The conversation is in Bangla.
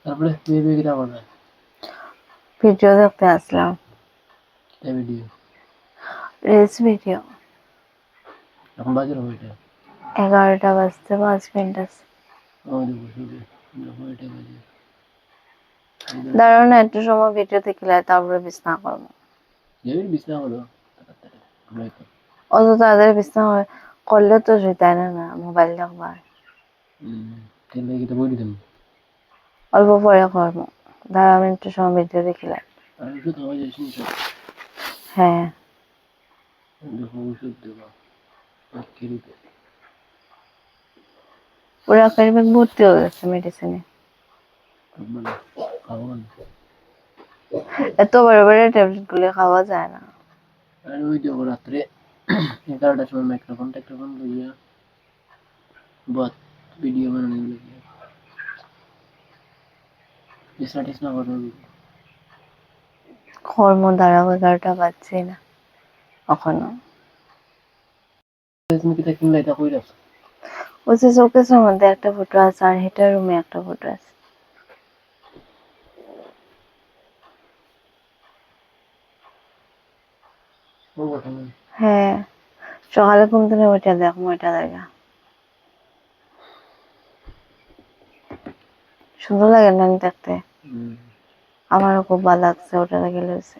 তারপরে তুমি কিটা করবে? ভিডিও দেখতে আসলাম, কিটা ভিডিও? Reels video. এখন বাজার হইটা 11টা বাজতে 5 মিনিট আছে। আমাদের বসে হইটা বাজে। দাঁড়াও না, একটু সময় ভিডিও দেখলে তারপরে বিছনা করবো। যাবি বিছনা করো তাড়াতাড়ি ঘুমাই তো। অত তাড়াতাড়ি বিছনা করলে তো শুইতে না, মোবাইল দেখবার। তাহলে কিটা বলি তুমি? অল্প পরে করবো, দাঁড়াও আমি একটু সময় ভিডিও দেখিলে। আর ওষুধ খাওয়া যাইস নি? হ্যাঁ, দেখো ওষুধ দেবা খেলিতে। পুরা কারিবাগ ভর্তি হয়ে গেছে মেডিসিনে। মানে খাওয়া না। এত বড় বড় ট্যাবলেট গুলো খাওয়া যায় না। আর ওই দেখো রাত্রে 11টার সময় মাইক্রোফোন লইয়া বত ভিডিও বানানো লইয়া বিছনা টিছনা করো। কর্ম দাঁড়াও, 11টা বাজছে না এখনো। তুমি কিটা কিনলে এটা কই রাখছো? ওই যে শোকেসের মধ্যে একটা ফটো আছে, আর হেটার রুমে একটা ফটো আছে। হ্যাঁ, সকালে ঘুম থেকে উঠে দেখবো এটা দেখা। সুন্দর লাগে না দেখতে? আমারও খুব ভালো লাগছে, ওটা দেখে লেগেছে।